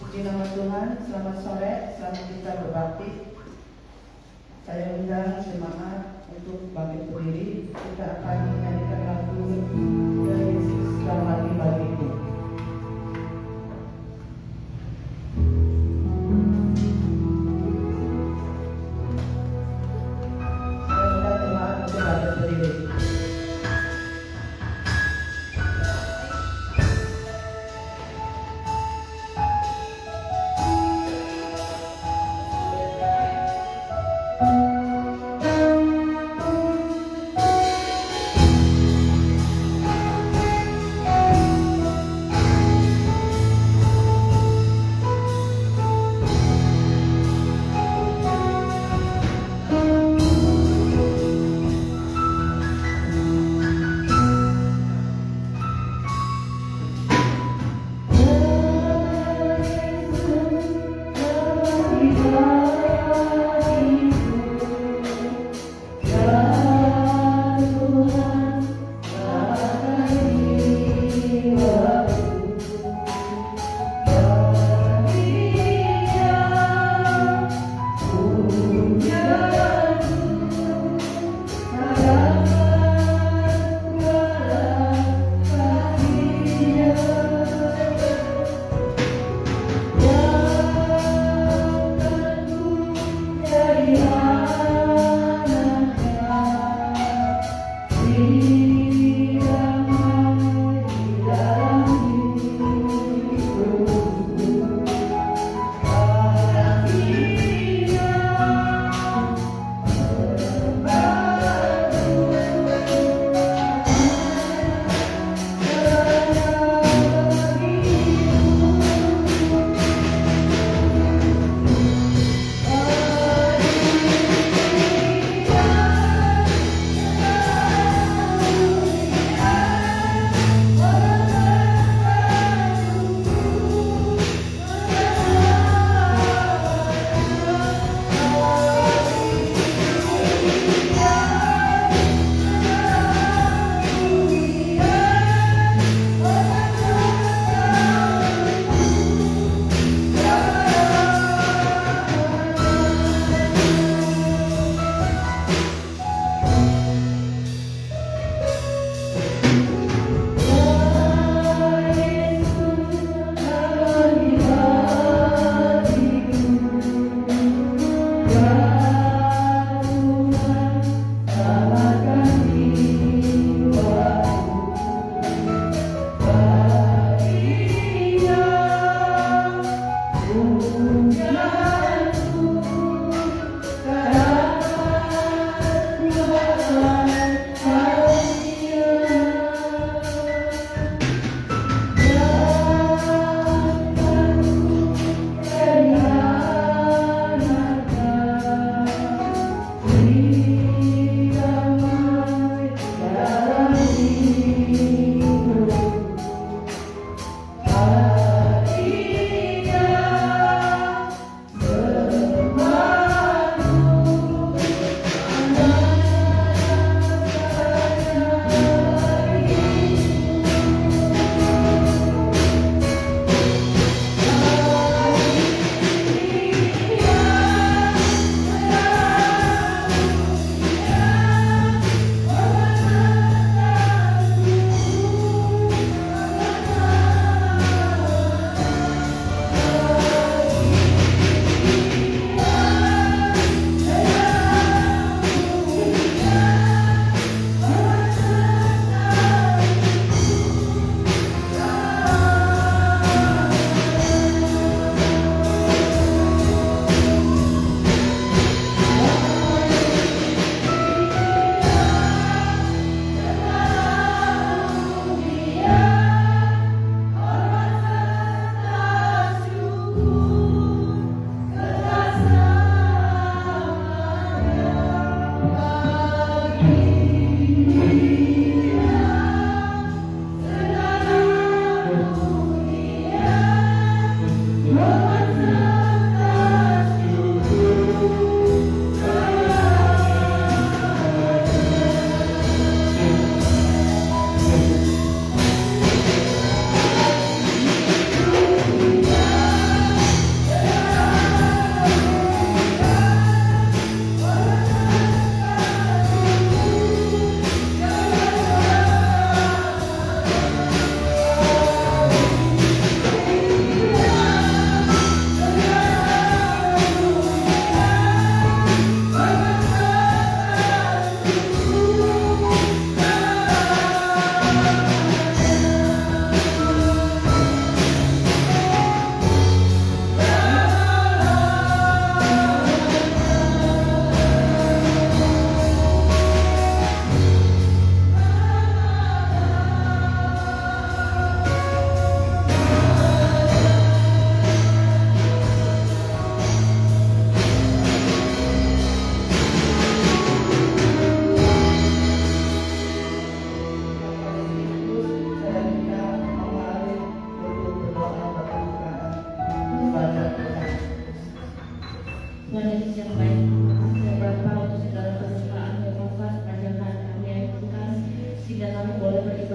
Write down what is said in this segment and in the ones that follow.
Puji nama Tuhan, selamat sore, selamat kita berbakti. Saya undang jemaat untuk bangkit berdiri. Kita akan menyanyikan lagu Ya Yesus Kau Mati Bagiku. Saya undang jemaat untuk bangkit berdiri.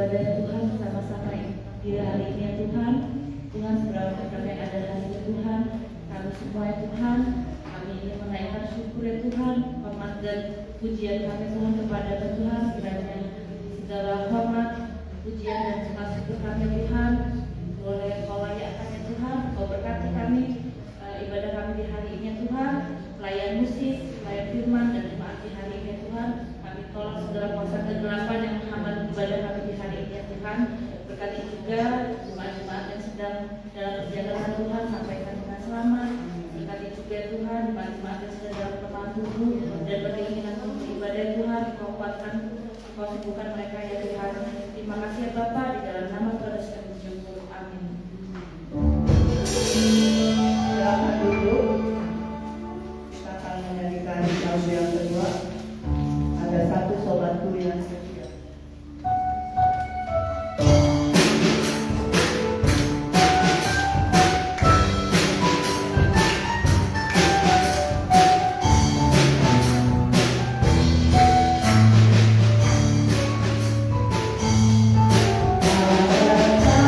ibadah Tuhan bersama-sama di hari ini ya Tuhan. Tuhan seberapa kami ada hari ini Tuhan, kami semua ya Tuhan, kami ingin menaikkan syukur ya Tuhan, hormat dan pujian kami Tuhan kepada Tuhan, kiranya segala hormat, pujian dan segala syukur kami Tuhan, boleh Kau layakkan ya Tuhan, Kau berkati kami, ibadah kami di hari ini ya Tuhan, pelayan musik, pelayan firman dan jemaat di hari ini ya Tuhan, kami tolak segala kuasa kegelapan yang menghambat ibadah kami di hari ini ya Tuhan. Berkati juga jemaat-jemaat yang sedang dalam perjalanan Tuhan, sampaikan dengan selamat. Berkati juga Tuhan jemaat-jemaat yang sedang dalam kelemahan tubuh dan berkeinginan untuk beribadah Tuhan, Kau kuatkan, Kau sembuhkan mereka ya Tuhan. Terima kasih ya Bapa, di dalam nama Tuhan Yesus kami bersyukur. Amin. Silakan duduk. Kita akan menyanyikan lagu yang kedua. Ada satu sobatku yang setia. Ada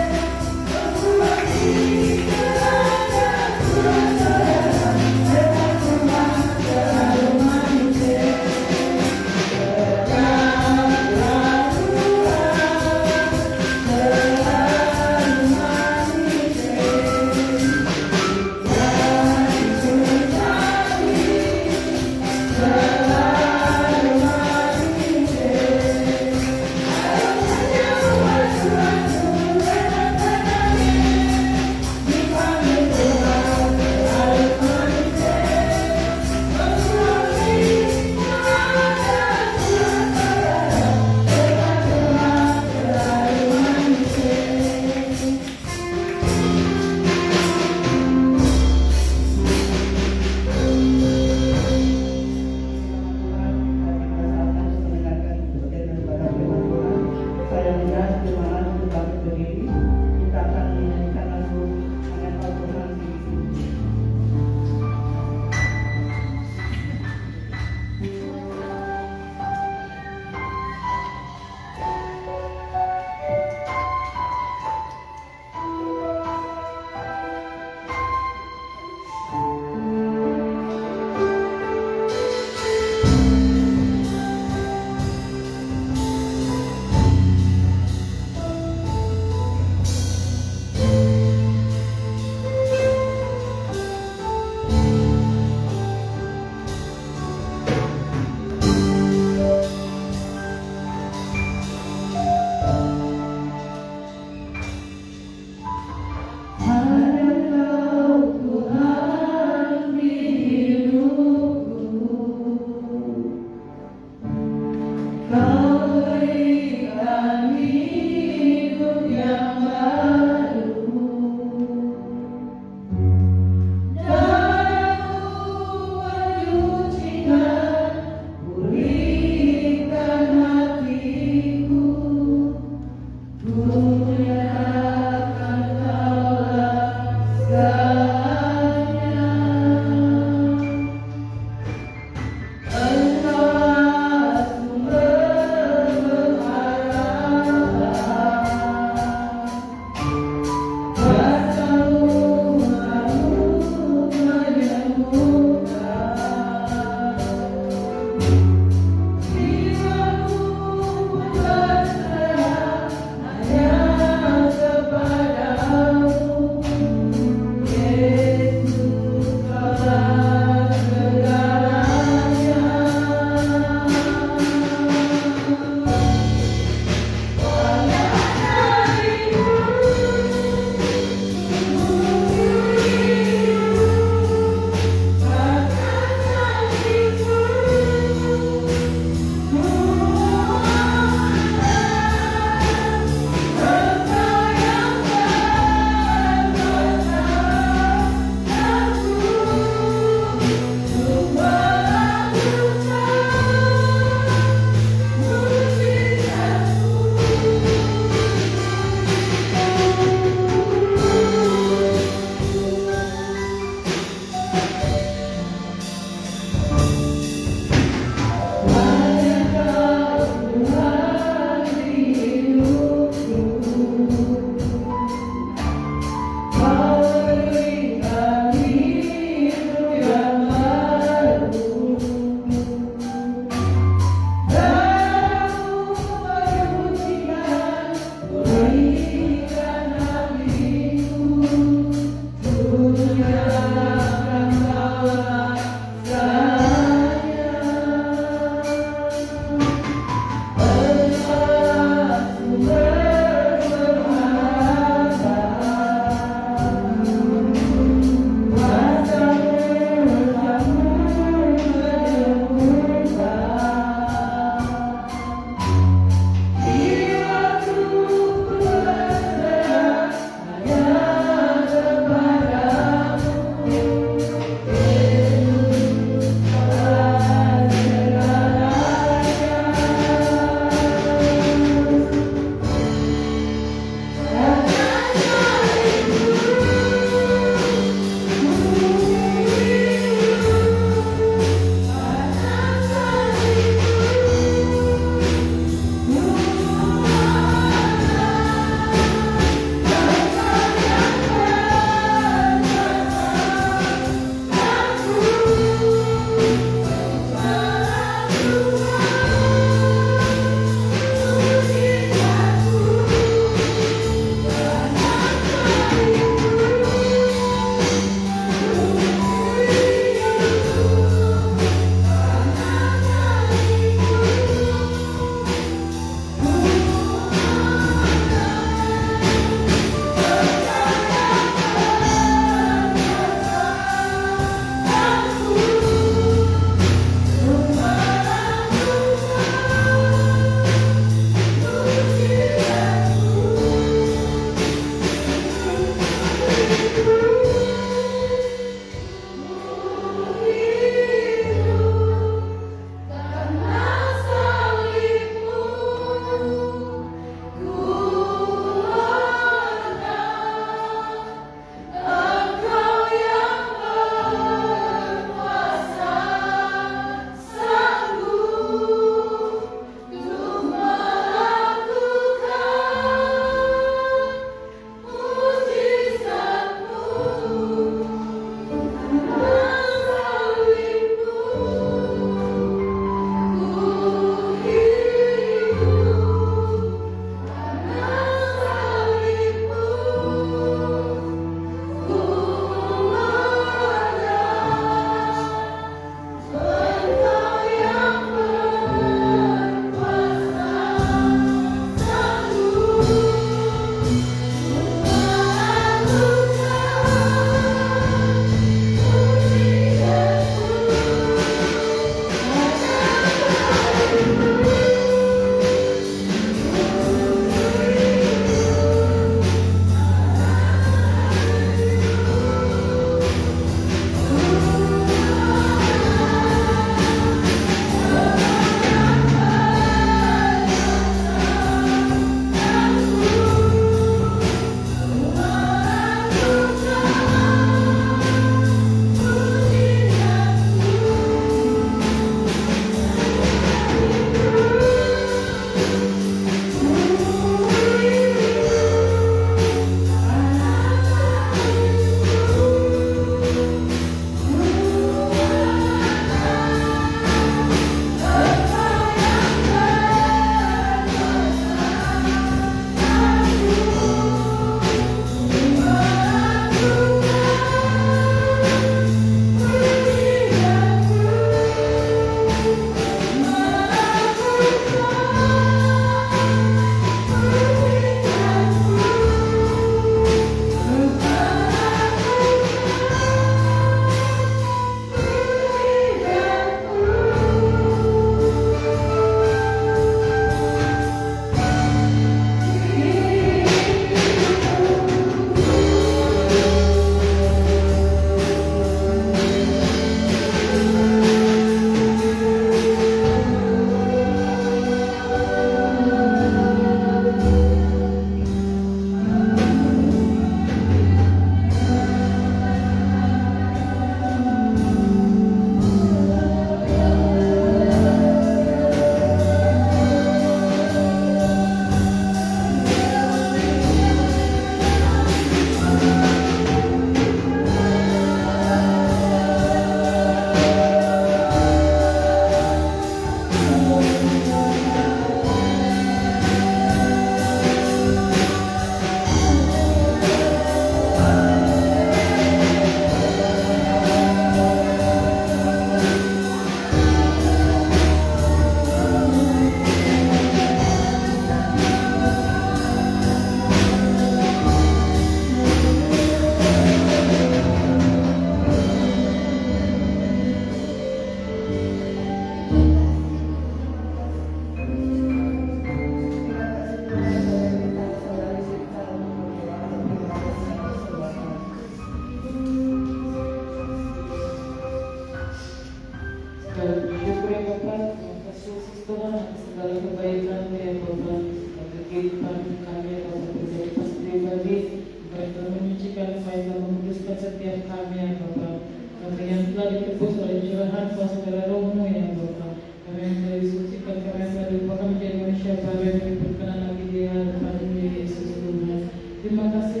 sucikan kami selalu bahkan menjadi manusia baru yang berkenan lagi di hadapan Yesus Tuhan. Terima kasih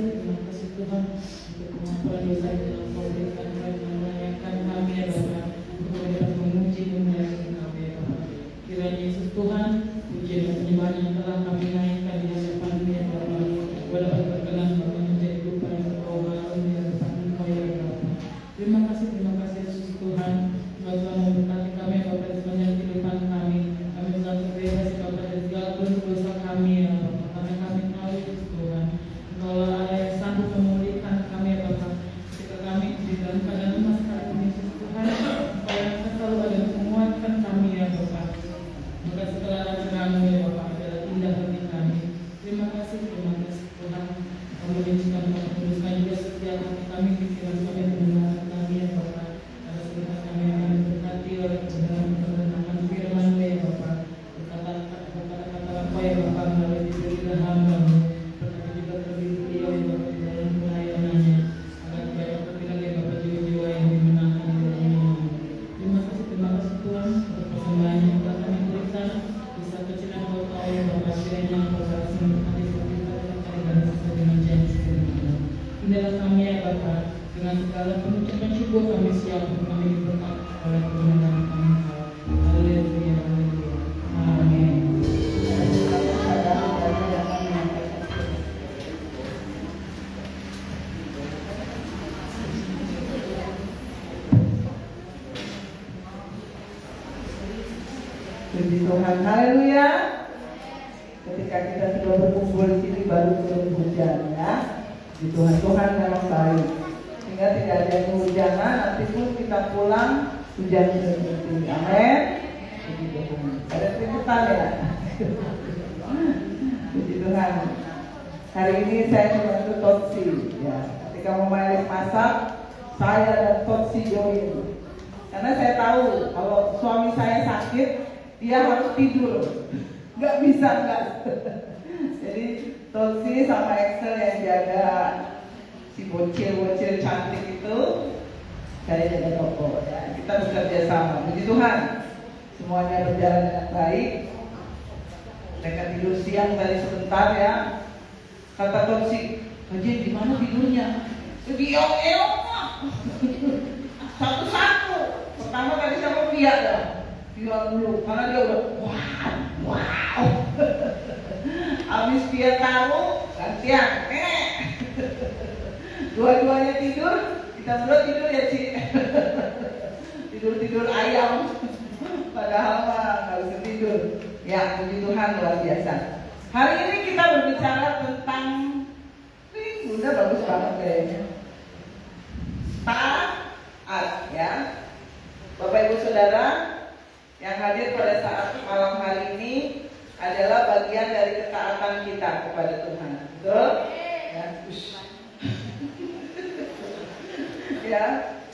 Tuhan untuk pengampunan dosa yang telah Kau berikan kami, melayakkan kami ya Bapa, untuk dapat memuji dan melayani kami ya Bapa. Kiranya Yesus Tuhan, puji dan penyembahan yang telah kami naikkan di hadapan ya Bapa, Kau dapat berkenan Bapa menjadi rupa yang Kau harum di hadapan Kau ya Bapa. Terima kasih Yesus Tuhan. Tuhan memberkati kami Bapa di sepanjang kehidupan kami. Kami telah terbebas Bapa dari segala dosa kami ya Bapa. Karena kami tahu Yesus Tuhan, Engkau Allah yang sanggup memulihkan kami ya Bapa. Ketika kami di dalam keadaan lemah sekarang Yesus Tuhan, Engkau yang selalu ada untuk menguatkan kami ya Bapa. Maka segala raga-Mu ya Bapa adalah indah bagi kami. Terima kasih Tuhan. Kami menunjukkan menurutkan juga setiap hati kami, pikiran kami mendengar kami ya Bapa. Karena sebentar kami akan diberkati oleh kebenaran firman-Mu ya Bapa. Kata-kata apa ya Bapa melalui diri hamba-Mu. Berkati juga terlebih beliau ya Bapa di dalam pelayanannya. Agar tidak dapat bilang ya Bapa jiwa-jiwa yang dimenangkan di dalam nama-Mu. Terima kasih Tuhan untuk persembahan yang telah kami berikan. Bisa kecil yang Kau tahu ya Bapa, kiranya Kau balas memberkati seperti dan sesuai dengan janji firman-Mu. Inilah kami ya Bapa, dengan segala pengucapan syukur kami siap untuk kami diberkati oleh kebenaran kami. Haleluya, haleluya. Amin. Puji Tuhan, haleluya. Ketika kita sudah berkumpul di sini baru turun hujan ya. Di Tuhan memang baik. Sehingga tidak ada yang hujanan, nanti pun kita pulang hujan berhenti. Amin. Puji Tuhan. Ada keributan ya. Puji Tuhan. Hari ini saya membantu Totsi ya. Ketika Mama masak, saya dan Totsi join. Karena saya tahu kalau suami saya sakit, dia harus tidur. Nggak bisa enggak. Jadi Tolsi sama Excel yang jaga si bocil-bocil cantik itu, saya jaga toko ya. Kita bekerja sama. Puji Tuhan, semuanya berjalan dengan baik. Mereka tidur siang tadi sebentar ya. Kata Tolsi, Haji di mana tidurnya? Di eong-eong satu-satu. Pertama tadi sama Pia dah. Pia dulu, karena dia udah wow. Habis Pia taruh, gantian, dua-duanya tidur, kita berdua tidur ya Ci. Tidur ayam. Padahal mah nggak bisa tidur. Ya, puji Tuhan luar biasa. Hari ini kita berbicara tentang, Bunda bagus banget kayaknya. Taat ya. Bapak Ibu Saudara yang hadir pada saat malam hari ini adalah bagian dari ketaatan kita kepada Tuhan. Betul? Ya. Ya.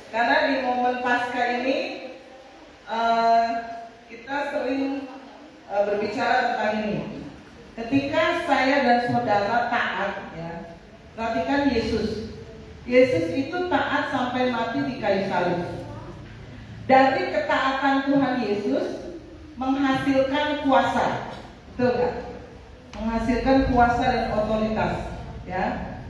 Karena di momen Paskah ini kita sering berbicara tentang ini. Ketika saya dan saudara taat, ya, perhatikan Yesus. Yesus itu taat sampai mati di kayu salib. Dari ketaatan Tuhan Yesus menghasilkan kuasa, betul nggak? Menghasilkan kuasa dan otoritas, ya.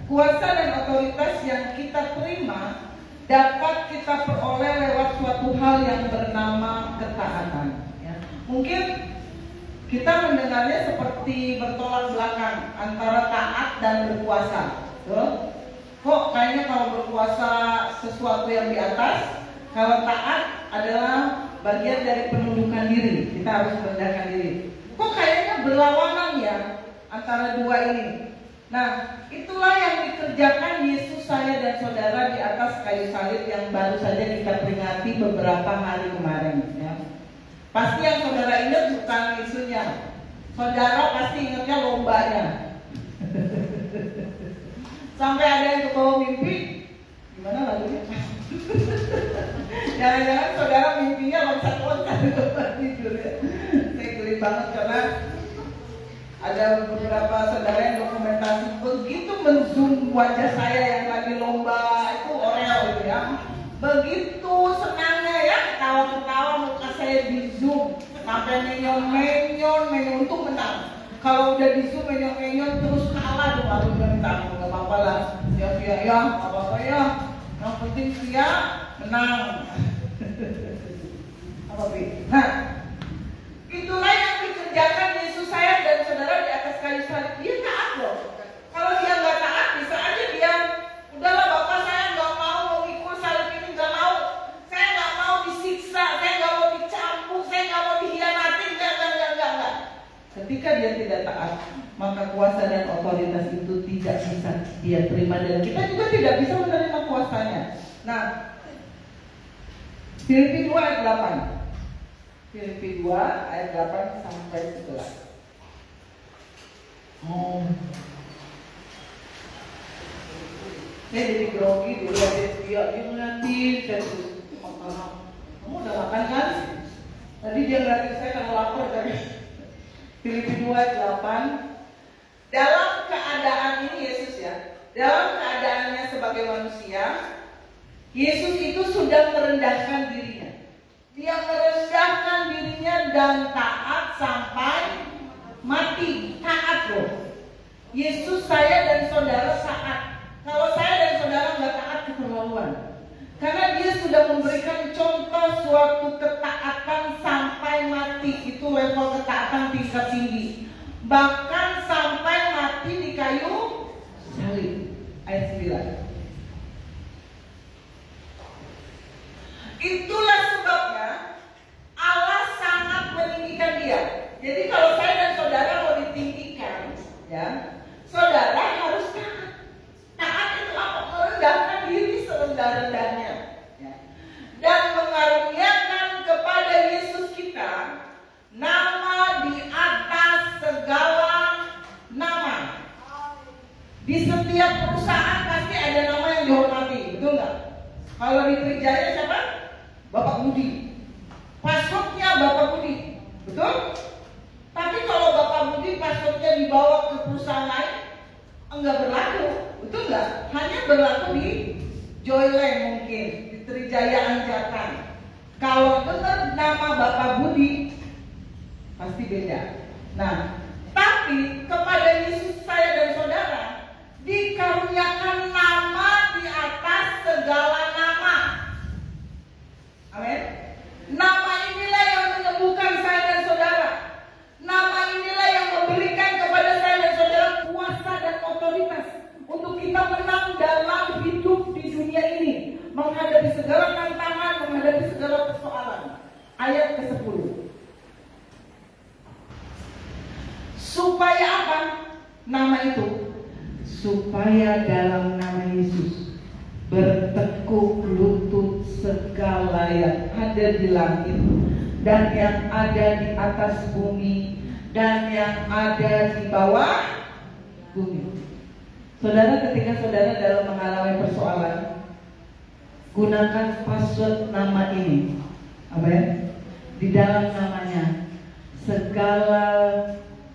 Kuasa dan otoritas yang kita terima dapat kita peroleh lewat suatu hal yang bernama ketaatan. Ya. Mungkin kita mendengarnya seperti bertolak belakang antara taat dan berkuasa. Betul? Kok kayaknya kalau berkuasa sesuatu yang di atas, kalau taat adalah bagian dari penundukan diri. Kita harus merendahkan diri. Kok kayaknya berlawanan ya antara dua ini. Nah, itulah yang dikerjakan Yesus, saya dan saudara di atas kayu salib yang baru saja kita peringati beberapa hari kemarin. Ya. Pasti yang saudara ingat bukan isunya. Saudara pasti ingatnya lombanya. Sampai ada yang kebawa mimpi. Gimana lagunya? Jangan-jangan saudara mimpinya loncat-loncat di tempat tidur ya. Saya geli banget karena ada beberapa saudara yang dokumentasi begitu menzoom wajah saya yang lagi lomba itu Oreo gitu ya. Begitu senangnya ya ketawa-ketawa muka saya di zoom. sampai menyon untuk menang. Kalau udah di Zoom menyon terus kalah dong, aku udah minta ampun, nggak apa-apa lah. Ya, nggak apa-apa ya. Yang penting dia menang. Apa Bi? Nah, itulah yang dikerjakan Yesus saya dan saudara di atas kayu salib. Dia taat loh. Kalau dia nggak taat, bisa aja dia, udahlah Bapak saya nggak mau memikul salib ini, nggak mau. Saya nggak mau disiksa, saya nggak mau dicampur, saya nggak mau dihianati, enggak. Ketika dia tidak taat, maka kuasa dan otoritas itu tidak bisa dia terima, dan kita juga tidak bisa menerima kuasanya. Nah, Filipi 2 ayat 8. Filipi 2 ayat 8 sampai 11. Saya jadi grogi dulu, dia ngeliatin, saya terus kamu udah makan kan? Tadi dia ngeliatin saya karena lapar tadi. Filipi 2 ayat 8. Dalam keadaan ini Yesus ya, dalam keadaannya sebagai manusia, Yesus itu sudah merendahkan dirinya. Dia merendahkan dirinya dan taat sampai mati. Taat loh. Yesus, saya dan saudara taat. Kalau saya dan saudara nggak taat, keterlaluan. Karena dia sudah memberikan contoh suatu ketaatan sampai mati. Itu level ketaatan tingkat tinggi. Bahkan sampai mati di kayu salib. Ayat 9. Itulah sebabnya Allah sangat meninggikan dia. Jadi kalau saya dan saudara mau ditinggikan, ya, saudara harus taat. Taat itu apa? Merendahkan diri serendah-rendahnya, ya. Dan mengaruniakan kepada Yesus kita nama di atas segala nama. Di setiap perusahaan pasti ada nama yang dihormati, betul nggak? Kalau di Trijaya siapa? Bapak Budi. Passwordnya Bapak Budi, betul? Tapi kalau Bapak Budi passwordnya dibawa ke perusahaan lain, enggak berlaku, betul nggak? Hanya berlaku di Joyland mungkin, di Trijaya Anjatan. Kalau dengar nama Bapak Budi, pasti beda. Nah, tapi kepada Yesus saya dan saudara dikaruniakan nama di atas segala nama. Amin. Nama inilah yang menyembuhkan saya dan saudara. Nama inilah yang memberikan kepada saya dan saudara kuasa dan otoritas untuk kita menang dalam hidup di dunia ini, menghadapi segala tantangan, menghadapi segala persoalan. Ayat ke-10. Supaya apa? Nama itu supaya dalam nama Yesus bertekuk lutut segala yang ada di langit dan yang ada di atas bumi dan yang ada di bawah bumi. Saudara, ketika saudara dalam mengalami persoalan, gunakan password nama ini. Amin. Di dalam namanya segala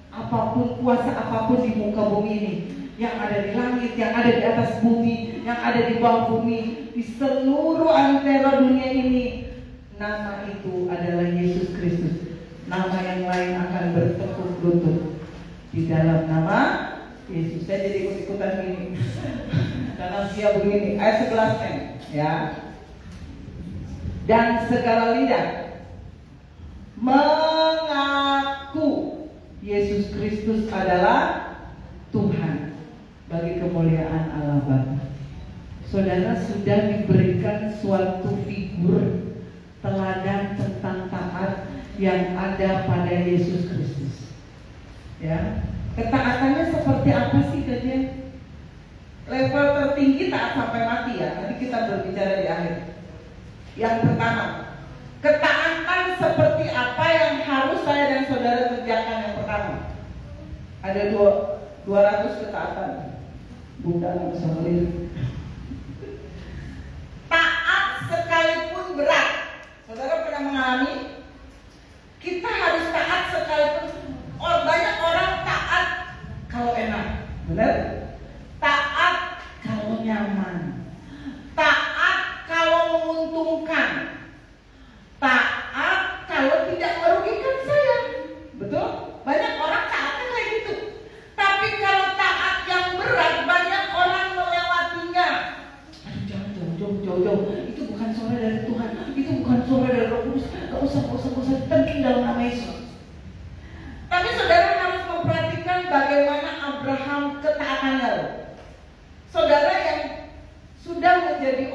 apapun, kuasa apapun di muka bumi ini, yang ada di langit, yang ada di atas bumi, yang ada di bawah bumi, di seluruh antara dunia ini, nama itu adalah Yesus Kristus. Nama yang lain akan bertekuk lutut di dalam nama Yesus. Saya jadi ikut-ikutan gini karena dia begini. Ayat 11 ya. Dan segala lidah mengaku Yesus Kristus adalah Tuhan bagi kemuliaan Allah Bapa. Saudara sudah diberikan suatu figur teladan tentang taat yang ada pada Yesus Kristus. Ya, ketaatannya seperti apa sih dia? Level tertinggi taat sampai mati ya. Nanti kita berbicara di akhir. Yang pertama, ketaatan seperti apa yang harus saya dan saudara kerjakan? Yang pertama, ada 200 ketaatan. Bunda nggak bisa melihat. Taat sekalipun berat. Saudara pernah mengalami? Kita harus taat sekalipun. Oh, banyak orang taat kalau enak, benar? Taat kalau nyaman. Taat kalau menguntungkan. Taat kalau tidak merugikan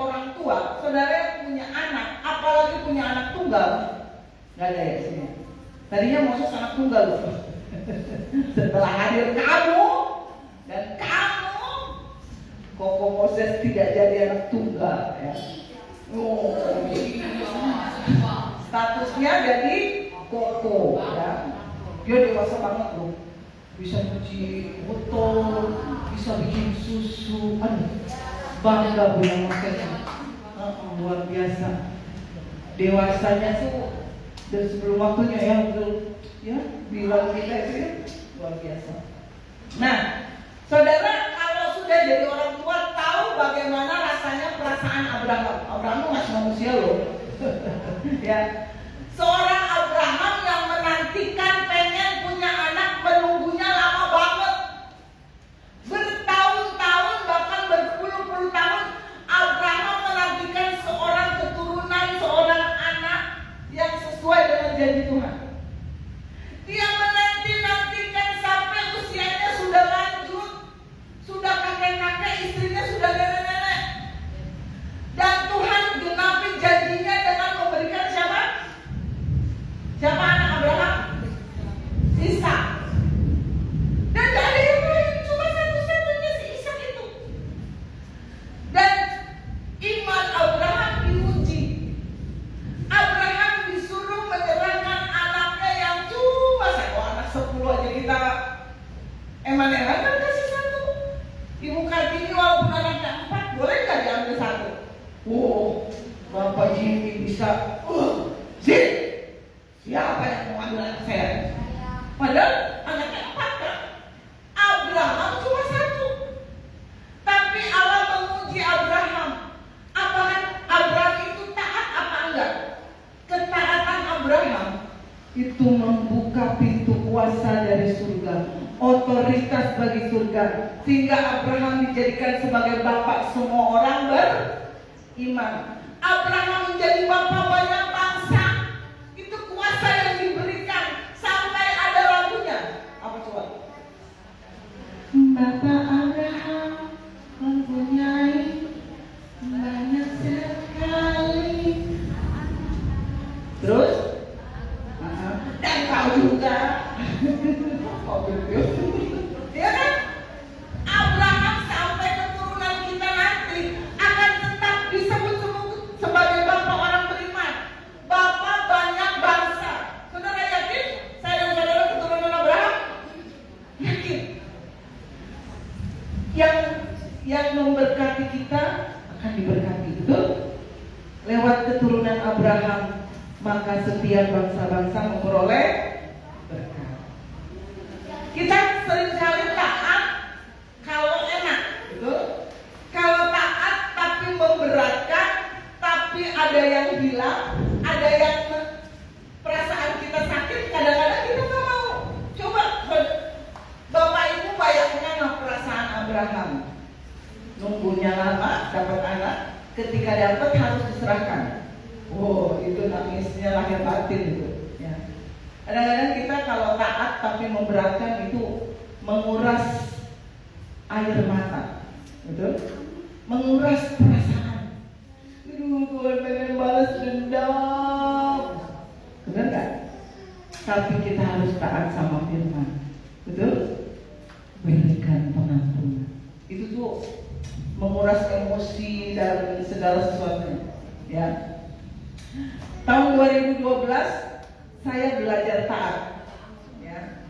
orang tua, saudara yang punya anak, apalagi punya anak tunggal, nggak ada ya sini. Tadinya Moses anak tunggal loh. Setelah hadir kamu dan kamu, Koko Moses tidak jadi anak tunggal ya. Oh, statusnya jadi Koko ya. Dia dewasa banget loh. Bisa cuci botol, bisa bikin susu. Aduh, bangga punya Moses. Luar biasa. Dewasanya tuh dan sebelum waktunya ya, betul ya, bilang kita itu ya, luar biasa. Nah, saudara kalau sudah jadi orang tua tahu bagaimana rasanya perasaan Abraham. Abraham itu masih manusia loh. Ya, seorang Abraham yang menantikan pengen punya anak, menunggunya lama banget, bertahun-tahun bahkan berpuluh-puluh tahun. Abraham menantikan seorang keturunan, seorang anak yang sesuai dengan janji Tuhan. Dia menanti-nantikan sampai usianya sudah lanjut, sudah kakek-kakek, istrinya sudah nenek-nenek. Dan Tuhan genapi janjinya dengan memberikan siapa? Siapa anak Abraham? Ishak. Dan gak ada yang lain, cuma satu-satunya si Ishak itu. Dan iman Abraham diuji. Abraham disuruh menyerahkan anaknya yang cuma satu, anak 10 aja kita eman-eman kan kasih satu. Ibu Kartini walaupun anaknya 4, boleh nggak diambil satu? Wow, Bapak Jimmy bisa. Zin, siapa yang mau ambil anak saya? Padahal anaknya 4 kan? Abraham cuma satu. Tapi Allah menguji Abraham. Apakah Abraham itu taat apa enggak? Ketaatan Abraham itu membuka pintu kuasa dari surga, otoritas bagi surga, sehingga Abraham dijadikan sebagai bapak semua orang beriman. Abraham menjadi bapak banyak bangsa. Itu kuasa yang diberikan sampai ada lagunya. Apa coba? Bapak Abraham mempunyai banyak sekali. Terus? Dan kau juga. Ya kan? Abraham sampai keturunan kita nanti akan tetap disebut sebagai bapak orang beriman. Bapak banyak bangsa. Saudara yakin? Saya dan saudara keturunan Abraham? Yakin? Yang memberkati kita akan diberkati, betul? Lewat keturunan Abraham, maka setiap bangsa-bangsa memperoleh berkat. Kita seringkali taat kalau enak, betul? Kalau taat tapi memberatkan, tapi ada yang hilang, ada yang perasaan kita sakit, kadang-kadang kita nggak mau. Coba Bapak Ibu bayangkan perasaan Abraham. Nunggunya lama, dapat anak, ketika dapat harus diserahkan. Oh, itu nangisnya lahir batin itu. Ya. Kadang-kadang kita kalau taat tapi memberatkan itu menguras air mata, betul? Menguras perasaan. Tuhan pengen balas dendam, benar nggak? Tapi kita harus taat sama firman, betul? Berikan pengampunan. Itu tuh menguras emosi dan segala sesuatunya. Ya. Tahun 2012 saya belajar taat. Ya.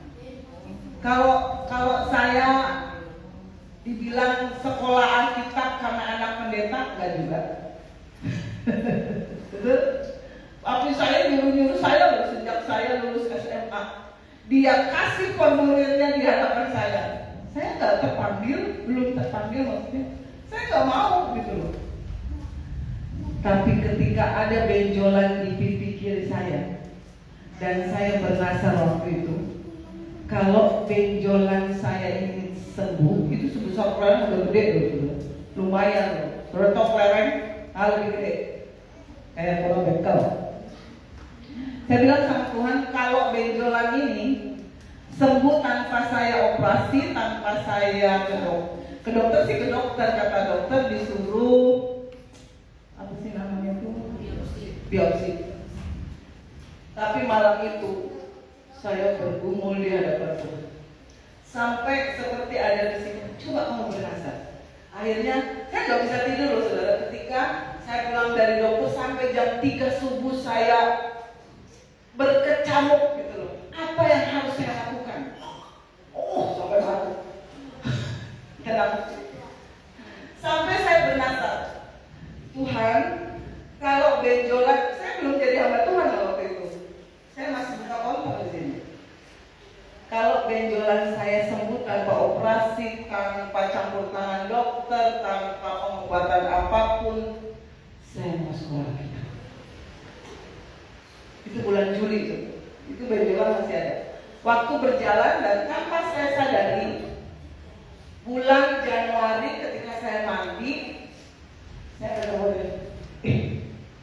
Kalau saya dibilang sekolah Alkitab karena anak pendeta, enggak juga. Betul? Tapi saya nyuruh saya loh, sejak saya lulus SMA. Dia kasih formulirnya di hadapan saya. Saya nggak terpanggil, belum terpanggil maksudnya. Saya nggak mau gitu loh. Tapi ketika ada benjolan di pipi kiri saya, dan saya bernasar waktu itu, kalau benjolan saya ini sembuh, itu sebesar kelereng udah gede loh, lumayan loh. Retok kelereng, lebih gede, kayak bola bekel. Saya bilang sama Tuhan, kalau benjolan ini sembuh tanpa saya operasi, tanpa saya ke dokter sih ke dokter, kata dokter disuruh biopsi. Tapi malam itu saya bergumul di hadapan Tuhan. Sampai seperti ada di sini, coba kamu bernasar. Akhirnya saya nggak bisa tidur loh saudara. Ketika saya pulang dari dokter sampai jam 3 subuh saya berkecamuk gitu loh. Apa yang harus saya lakukan? Oh, sampai mati. Kenapa? Sampai saya bernasar, Tuhan, kalau benjolan, saya belum jadi hamba Tuhan waktu itu. Saya masih buka kontrak di sini. Kalau benjolan saya sembuh tanpa operasi, tanpa campur tangan dokter, tanpa pengobatan apapun, saya mau sekolah lagi. Itu bulan Juli itu benjolan masih ada. Waktu berjalan dan tanpa saya sadari, bulan Januari ketika saya mandi, saya ketemu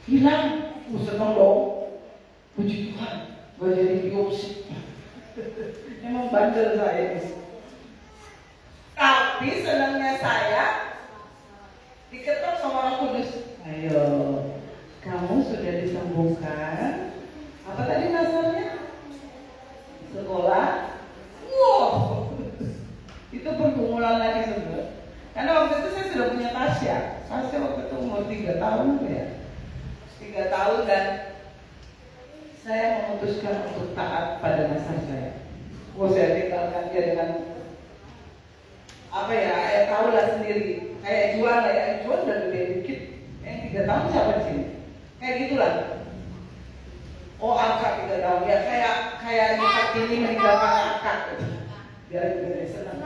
hilang. Seneng dong. Puji Tuhan, gak jadi biopsi. Emang bandel saya. Tapi senangnya saya diketok sama Roh Kudus. Ayo, kamu sudah disembuhkan. Apa tadi dasarnya? Sekolah. Wow, itu pergumulan lagi sebenarnya. Karena waktu itu saya sudah punya Tasya. Tasya waktu itu umur 3 tahun ya. 3 tahun dan saya memutuskan untuk taat pada nasar saya. Saya tinggalkan dia dengan apa ya? Saya tahu lah sendiri. Kayak jual lah ya, jual udah gede dikit. Yang 3 tahun siapa di sini? Kayak gitulah. Oh, angkat 3 tahun ya, kayak nyokap ini meninggalkan akak. Biar lebih senang.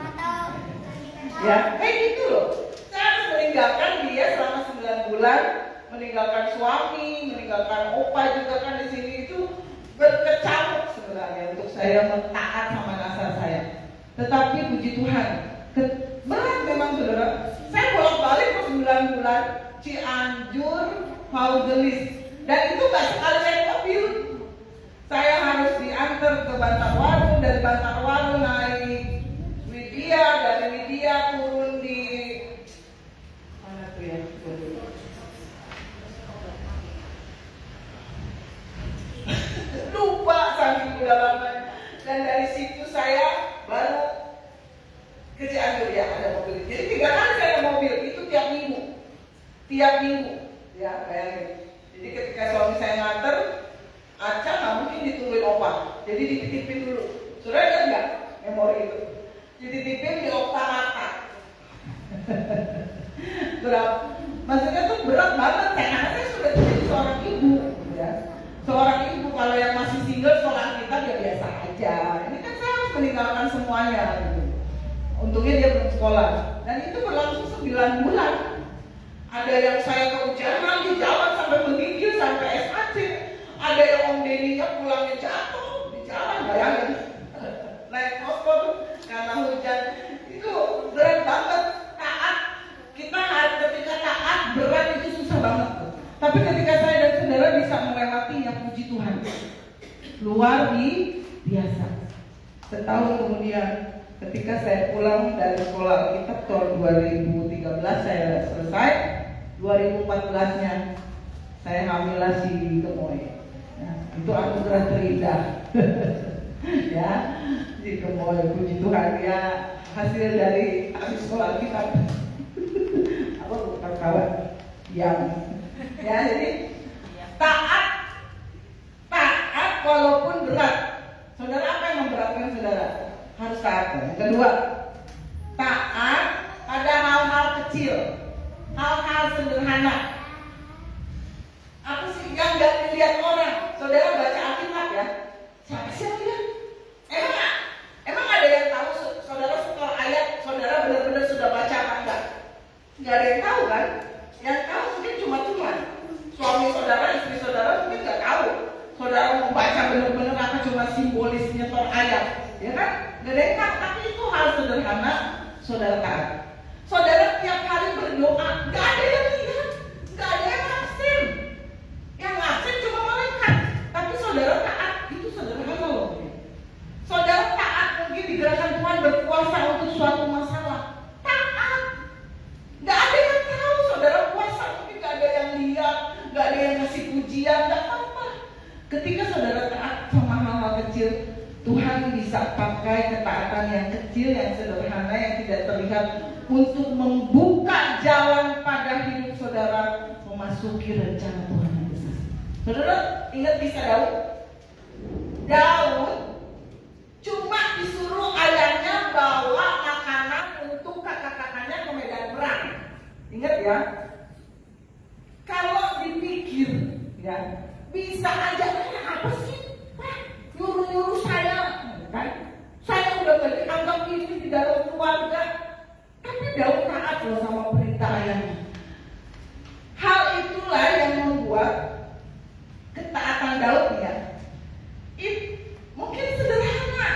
Ya, kayak gitu loh. Saya harus meninggalkan dia selama 9 bulan. Meninggalkan suami, meninggalkan opa juga kan di sini itu berkecamuk sebenarnya untuk saya mentaat sama nasar saya. Tetapi puji Tuhan, berat memang saudara. Saya bolak-balik ke 9 bulan Cianjur, Paugelis, dan itu nggak sekali naik mobil. Saya harus diantar ke Bantarwaru, dari Bantarwaru naik Widya, dari Widya turun di mana tuh ya? Lupa saking udah lama. Dan dari situ saya baru ke Cianjur ya, ada mobil. Jadi 3 kali saya ada mobil, itu tiap minggu ya, bayangin. Jadi ketika suami saya nganter, Aca nggak mungkin ditungguin opa, jadi dititipin dulu. Saudara ingat nggak memori itu? Dititipin di Okta Mata. Berat, maksudnya tuh berat banget. Karena saya sudah jadi seorang ibu, ya. Seorang ibu kalau yang masih single sekolah kita ya biasa aja. Ini kan saya harus meninggalkan semuanya gitu. Untungnya dia belum sekolah. Dan itu berlangsung 9 bulan. Ada yang saya kehujanan di jalan sampai menggigil sampai SAC. Ada yang Om Deninya pulangnya jatuh di jalan, bayangin. Naik motor karena hujan. Itu berat banget. Taat. Kita ketika taat berat itu susah banget. Tapi ketika saya dan saudara bisa melewatinya, puji Tuhan, luar biasa. Setahun kemudian, ketika saya pulang dari sekolah Alkitab tahun 2013 saya selesai, 2014-nya saya hamilah si Gemoy. Nah, itu anugerah terindah. Ya, si Gemoy, puji Tuhan, ya hasil dari habis sekolah Alkitab. Apa bukan kawan? Yang ya, jadi taat walaupun berat. Saudara, apa yang memberatkan saudara? Harus taat. Yang kedua, taat pada hal-hal kecil, hal-hal sederhana. Apa sih yang gak dilihat orang? Saudara baca Alkitab ya. Siapa sih yang lihat? Emang ada yang tahu saudara setor ayat saudara benar-benar sudah baca apa enggak? Gak ada yang tahu kan? Yang tahu mungkin cuma Tuhan. Suami saudara, istri saudara mungkin nggak tahu. Saudara mau baca benar-benar apa cuma simbolis nyetor ayat, ya kan? Gak ada yang tahu. Tapi itu hal sederhana, saudara taat. Saudara tiap hari berdoa, gak ada yang lihat, gak ada yang absen. Yang absen cuma malaikat. Tapi saudara taat, itu sederhana loh. Saudara taat mungkin digerakkan Tuhan berkuasa untuk suatu masalah. Taat. Gak ada yang tahu saudara puasa, mungkin gak ada yang lihat, gak ada yang kasih pujian, gak pakai ketaatan yang kecil, yang sederhana, yang tidak terlihat untuk membuka jalan pada hidup saudara memasuki rencana Tuhan yang besar. Saudara ingat kisah Daud? Daud cuma disuruh ayahnya bawa makanan untuk kakak-kakaknya ke medan perang. Ingat ya? Kalau dipikir ya, bisa aja apa sih? Nyuruh-nyuruh saya, kan? Saya udah gak dianggap ini di dalam keluarga. Tapi Daud taat loh sama perintah ayahnya. Hal itulah yang membuat ketaatan Daud ya, mungkin sederhana.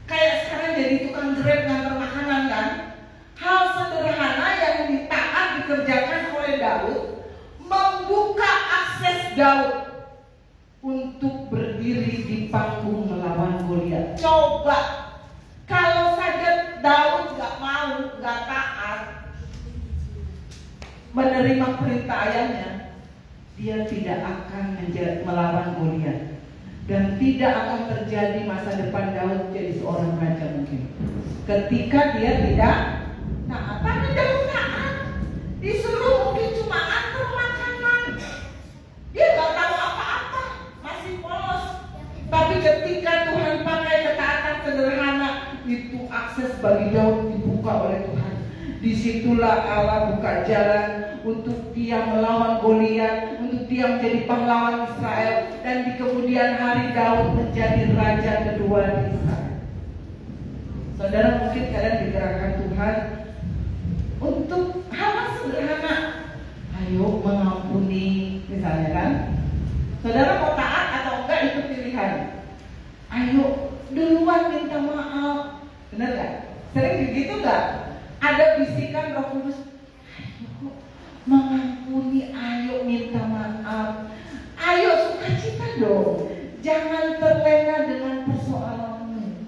Kayak sekarang jadi tukang grab ngantar makanan kan. Hal sederhana yang ditaat dikerjakan oleh Daud membuka akses Daud untuk berdiri di panggung melawan Goliat. Coba kalau saja Daud gak mau, gak taat menerima perintah ayahnya, dia tidak akan melawan Goliat dan tidak akan terjadi masa depan Daud jadi seorang raja mungkin. Ketika dia tidak taat, tapi Daud taat. Disuruh mungkin cuma antar makanan, dia gak tahu apa-apa, masih polos. Tapi ketika Tuhan pakai ketaatan sederhana, itu akses bagi Daud dibuka oleh Tuhan. Disitulah Allah buka jalan untuk dia melawan Goliat, untuk dia menjadi pahlawan Israel, dan di kemudian hari Daud menjadi raja kedua di Israel. Saudara mungkin kalian digerakkan Tuhan untuk hal sederhana. Ayo mengampuni misalnya kan. Saudara mau taat atau enggak itu pilihan. Ayo duluan minta maaf. Benar gak? Sering begitu gak? Ada bisikan Roh Kudus, ayo mengampuni, ayo minta maaf, ayo sukacita dong, jangan terlena dengan persoalanmu.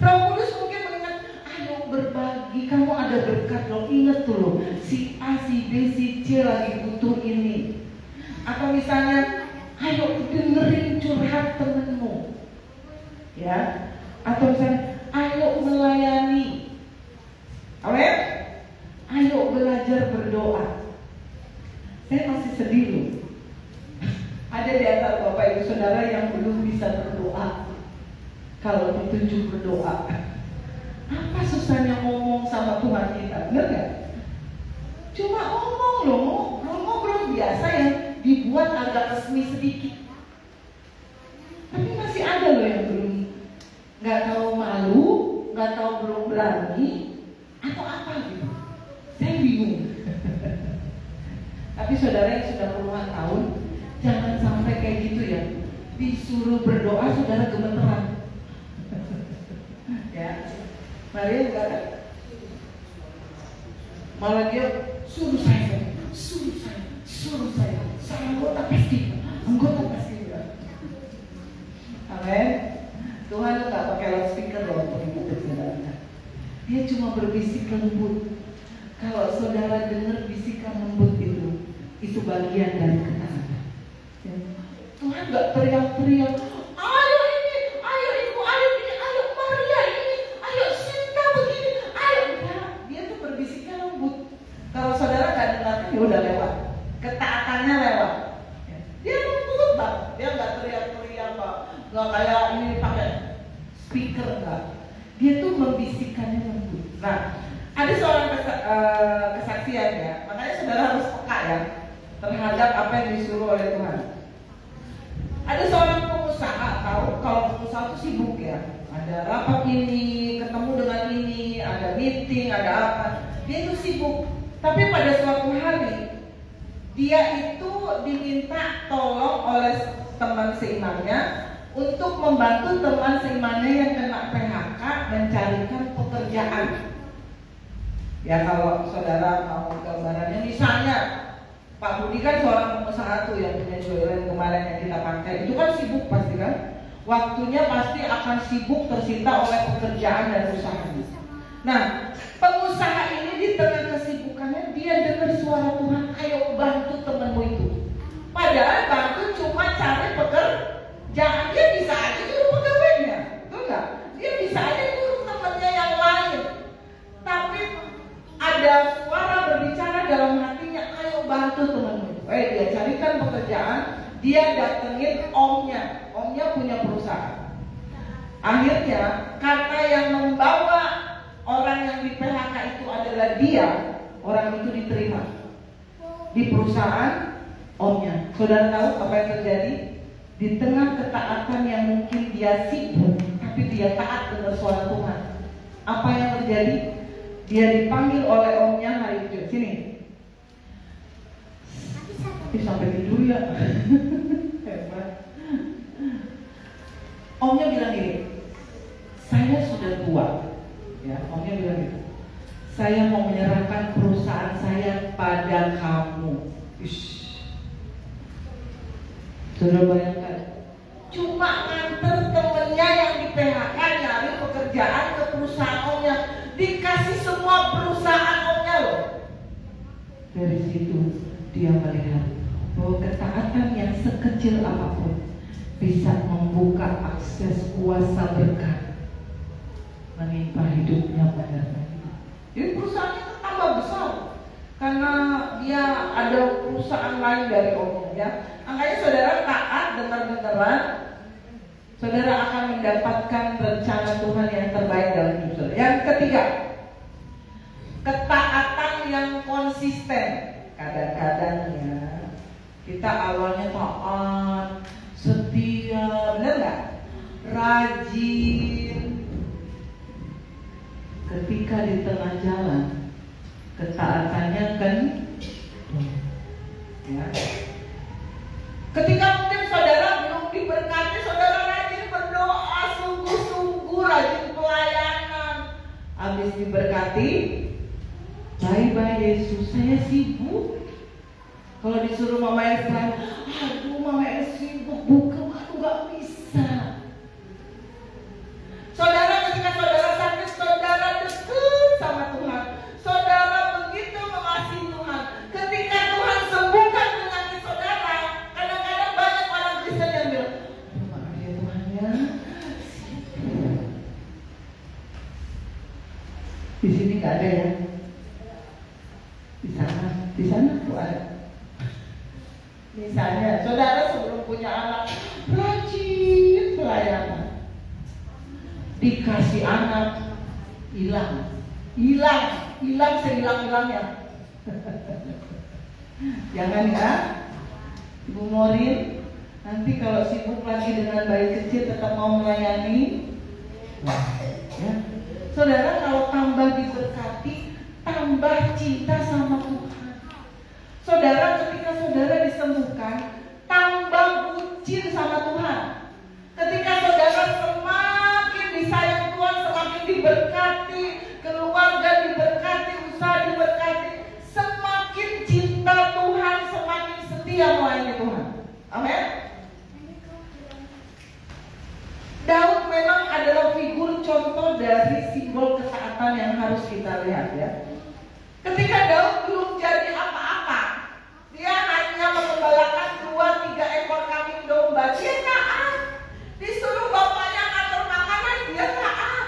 Roh Kudus mungkin mengingat, ayo berbagi, kamu ada berkat loh, ingat tuh loh, si A, si B, si C lagi butuh ini. Atau misalnya, ayo dengerin curhat temenmu, ya. Atau misalnya, ayo melayani. Amin. Ayo belajar berdoa. Saya masih sedih loh. Ada di antara Bapak Ibu Saudara yang belum bisa berdoa. Kalau ditunjuk berdoa, apa susahnya ngomong sama Tuhan kita? Benar gak? Cuma ngomong loh, ngobrol biasa yang dibuat agak resmi sedikit. Tapi masih ada loh yang belum, nggak tahu malu, nggak tahu belum berani, atau apa gitu. Saya bingung. Tapi saudara yang sudah puluhan tahun, jangan sampai kayak gitu ya. Disuruh berdoa saudara gemeteran. Ya, Maria juga ada. Malah dia suruh saya. Saya anggota pasti. Amin. Tuhan tuh gak pakai loudspeaker loh untuk hidup saudara. Dia cuma berbisik lembut. Kalau saudara dengar bisikan lembut itu bagian dari ketaatan. Ya. Tuhan gak teriak-teriak, ayo ini, ayo ibu, ayo ini, ayo Maria ini, ayo Sinta begini, ayo. Nah, dia tuh berbisiknya lembut. Kalau saudara gak dengar, ya udah lewat. Ketaatannya lewat. Ya. Dia lembut banget, dia gak teriak-teriak Pak. Gak kayak ini pakai speaker enggak. Dia tuh membisikkannya lembut. Nah, ada seorang kesaksian ya. Makanya saudara harus peka ya terhadap apa yang disuruh oleh Tuhan. Ada seorang pengusaha, tahu kalau pengusaha itu sibuk ya. Ada rapat ini, ketemu dengan ini, ada meeting, ada apa. Dia itu sibuk. Tapi pada suatu hari dia itu diminta tolong oleh teman seimannya untuk membantu teman seimannya yang kena PHK mencarikan pekerjaan. Ya kalau saudara mau gambarannya, misalnya Pak Budi kan seorang pengusaha tuh yang punya Joyland kemarin yang kita pakai. Itu kan sibuk pasti kan. Waktunya pasti akan sibuk tersita oleh pekerjaan dan usahanya. Nah, pengusaha ini di tengah kesibukannya dia dengar suara Tuhan, ayo bantu temanmu itu. Padahal bantu cuma cari pekerjaan, dia bisa aja itu pegawainya, betul nggak? Dia bisa aja nyuruh temannya yang lain. Tapi ada suara berbicara dalam hatinya, ayo bantu temanmu. Dia carikan pekerjaan, dia datengin omnya. Omnya punya perusahaan. Akhirnya karena yang membawa orang yang di PHK itu adalah dia, orang itu diterima di perusahaan omnya. Saudara tahu apa yang terjadi? Di tengah ketaatan yang mungkin dia sibuk, tapi dia taat dengar suara Tuhan. Apa yang terjadi? Dia dipanggil oleh omnya hari itu. Sini. Sampai tidur ya. Hebat. Omnya bilang gini, saya sudah tua. Ya, omnya bilang gitu. Saya mau menyerahkan perusahaan saya pada kamu. Ish. Saudara bayangkan, cuma nganter temennya yang di PHK nyari pekerjaan ke perusahaan omnya, dikasih semua perusahaan omnya loh. Dari situ dia melihat bahwa ketaatan yang sekecil apapun bisa membuka akses kuasa berkat menimpa hidupnya pada hari. Jadi perusahaannya tambah besar karena dia ada perusahaan lain dari omnya ya. Makanya saudara taat dengar-dengaran, saudara akan mendapatkan rencana Tuhan yang terbaik dalam hidup saudara. Yang ketiga, ketaatan yang konsisten. Kadang-kadang ya kita awalnya taat, setia, benar nggak? Rajin. Ketika di tengah jalan, ketaatannya kan, ya. Ketika mungkin saudara belum diberkati, saudara rajin berdoa, sungguh-sungguh rajin pelayanan. Habis diberkati, bye-bye Yesus, saya sibuk. Kalau disuruh Mama Esther, aduh Mama Esther sibuk, bukan, aku gak bisa. Saudara, ketika saudara sakit, saudara dekat sama Tuhan. Saudara begitu mengasihi Tuhan. Ketika Tuhan sembuhkan penyakit saudara, kadang-kadang banyak orang Kristen yang bilang, aduh maaf ya Tuhan ya, di sini gak ada ya. Di sana tuh ada. Misalnya, saudara sebelum punya anak, rajin pelayanan. Dikasih anak, hilang sehilang-hilangnya. Jangan ya, Ibu Morin, nanti kalau sibuk lagi dengan bayi kecil tetap mau melayani. Ya. Saudara kalau tambah diberkati, tambah cinta sama Tuhan. Saudara ketika saudara disembuhkan, tambah bucin sama Tuhan. Ketika saudara semakin disayang Tuhan, semakin diberkati, keluarga diberkati, usaha diberkati, semakin cinta Tuhan, semakin setia melayani Tuhan. Amin. Daud memang adalah figur contoh dari simbol ketaatan yang harus kita lihat ya. Ketika Daud belum jadi apa-apa, dia hanya mengembalakan 2-3 ekor kambing domba, dia taat. Disuruh bapaknya ngatur makanan, dia taat.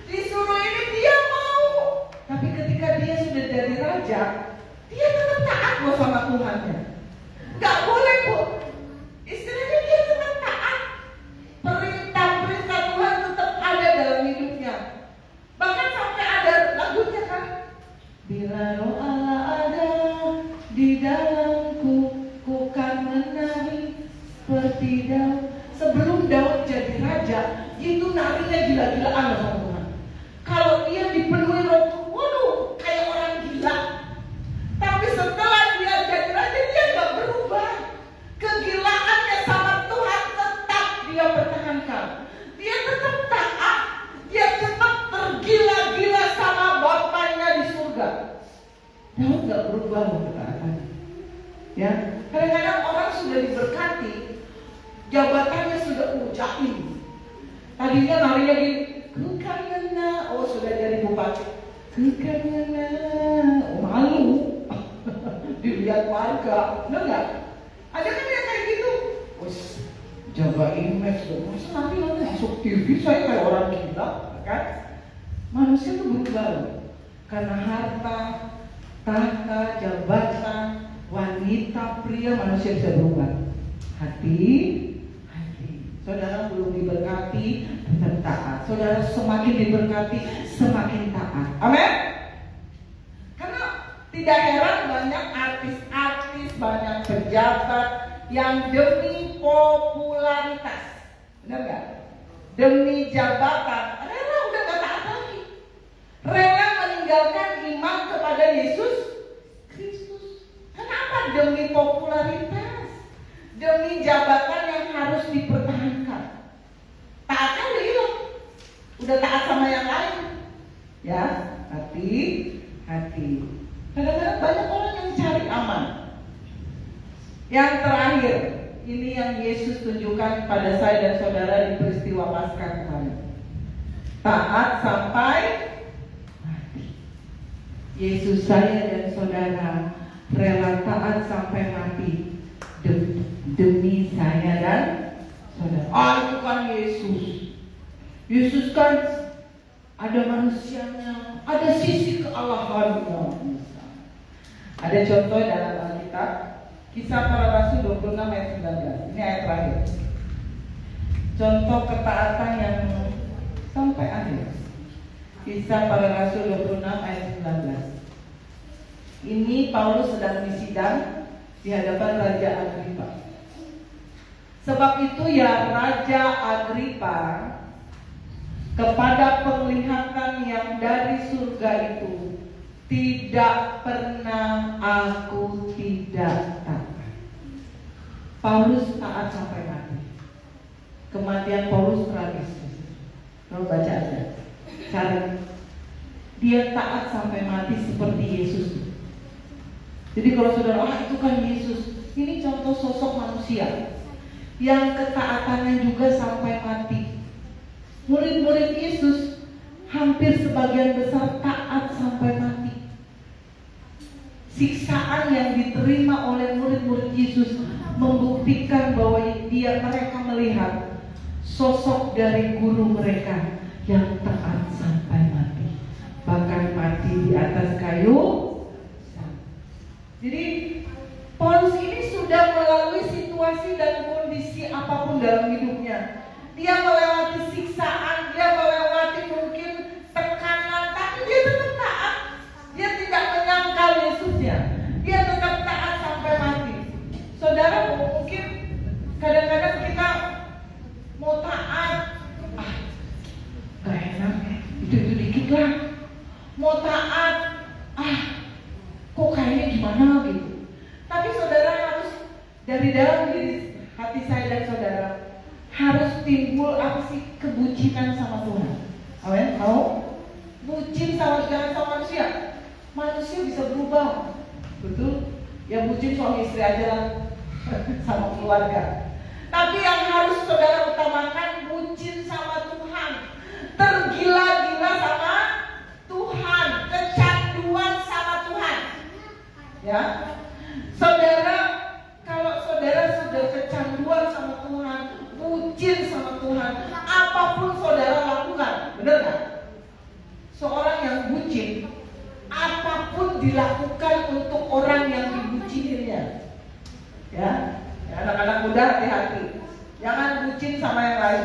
Disuruh ini, dia mau. Tapi ketika dia sudah jadi raja, dia tetap taat loh sama Tuhannya. Gak boleh bu, istilahnya dia tetap taat. Perintah-perintah Tuhan tetap ada dalam hidupnya. Bahkan sampai ada lagunya kan, bila roh Allah ada di dalamku, ku kan menari seperti Daud. Sebelum Daud jadi raja, itu narinya gila-gilaan sama Tuhan. Kalau dia dipenuhi roh, waduh, kayak orang gila. Tapi setelah dia jadi raja, dia gak berubah. Kegilaannya sama Tuhan tetap dia pertahankan. Dia tetap taat. Dia tetap tergila-gila sama bapaknya di surga. Daud gak berubah loh ketaatannya. Ya, kadang-kadang orang sudah diberkati, jabatannya sudah jaim. Tadinya narinya gini, kekayana, oh sudah jadi bupati, kekayana, oh malu, dilihat warga, benar nggak? Ada kan yang kayak gitu, jaga image, masa nanti masuk TV saya kayak orang gila, kan? Manusia itu berubah loh, karena harta, tahta, jabatan, wanita, pria, manusia bisa berubah. Hati, saudara belum diberkati, tetap taat. Saudara semakin diberkati, semakin taat. Amin. Karena tidak heran banyak artis-artis, banyak pejabat yang demi popularitas, benar nggak? Demi jabatan, rela udah nggak taat lagi, rela meninggalkan iman kepada Yesus Kristus. Kenapa? Demi popularitas, demi jabatan yang harus dipertahankan. Taatnya udah hilang, udah taat sama yang lain. Ya, hati-hati. Kadang-kadang banyak orang yang cari aman. Yang terakhir, ini yang Yesus tunjukkan pada saya dan saudara di peristiwa Paskah kemarin. Taat sampai mati. Yesus, saya dan saudara rela taat sampai mati demi saya dan saudara. Itu kan Yesus. Yesus kan ada manusianya, ada sisi kealahannya. Ada contoh dalam Alkitab, Kisah Para Rasul 26 ayat 19. Ini ayat terakhir. Contoh ketaatan yang sampai akhir. Kisah Para Rasul 26 ayat 19. Ini Paulus sedang disidang di hadapan Raja Agripa. Sebab itu ya Raja Agripa, kepada penglihatan yang dari surga itu tidak pernah aku tidak taat. Paulus taat sampai mati. Kematian Paulus tragis. Kalau baca aja cara dia taat sampai mati seperti Yesus. Jadi kalau saudara, itu kan Yesus. Ini contoh sosok manusia yang ketaatannya juga sampai mati. Murid-murid Yesus hampir sebagian besar taat sampai mati. Siksaan yang diterima oleh murid-murid Yesus membuktikan bahwa mereka melihat sosok dari guru mereka yang taat sampai mati, bahkan mati di atas kayu. Jadi Paulus ini sudah melalui situasi dan kondisi apapun dalam hidupnya. Dia melewati siksaan, dia melewati mungkin tekanan, tapi dia tetap taat. Dia tidak menyangkal Yesusnya. Dia tetap taat sampai mati. Saudara, mungkin kadang-kadang kita mau taat, gak enak, itu dikit lah. Mau taat, kok kayaknya gimana gitu. Tapi saudara harus dari dalam diri hati saya dan saudara harus timbul apa sih? Kebucinan sama Tuhan. Amin. Mau bucin sama manusia. Manusia bisa berubah, betul? Ya bucin suami istri aja lah, sama keluarga. Tapi yang harus saudara utamakan bucin sama Tuhan, tergila-gila sama Tuhan, kecanduan sama Tuhan. Ya, saudara, kalau saudara sudah kecanduan sama Tuhan, bucin sama Tuhan, apapun saudara lakukan, benar nggak? Seorang yang bucin, apapun dilakukan untuk orang yang dibucininya. Ya, anak-anak muda hati-hati, jangan bucin sama yang lain.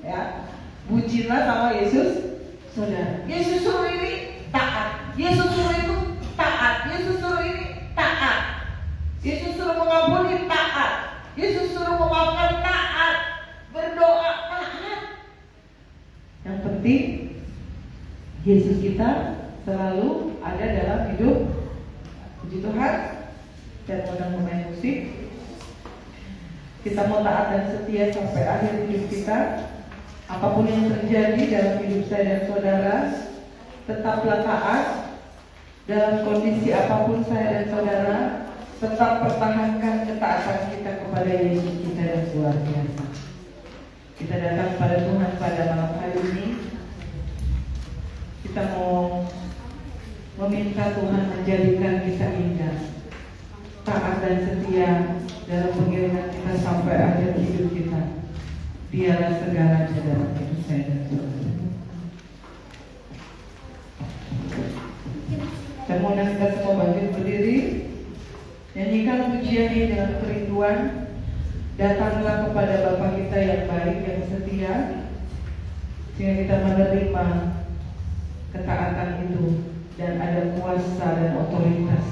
Ya, bucinlah sama Yesus, saudara. Yesus suruh ini taat, Yesus suruh itu taat, Yesus suruh ini taat, Yesus suruh mengampuni taat, Yesus suruh memaafkan taat, berdoa taat. Yang penting Yesus kita selalu ada dalam hidup. Puji Tuhan. Dan mau main musik. Kita mau taat dan setia sampai akhir hidup kita. Apapun yang terjadi dalam hidup saya dan saudara, tetaplah taat. Dalam kondisi apapun saya dan saudara, tetap pertahankan ketaatan kita kepada Yesus kita yang luar biasa. Kita datang pada Tuhan pada malam hari ini. Kita mau meminta Tuhan menjadikan kita indah, taat dan setia dalam pengiriman kita kita sampai akhir hidup kita. Dialah segalanya dalam hidup saya dan saudara. Saya mau kita semua bangkit berdiri, nyanyikan pujian ini dengan kerinduan. Datanglah kepada Bapa kita yang baik, yang setia, sehingga kita menerima ketaatan itu dan ada kuasa dan otoritas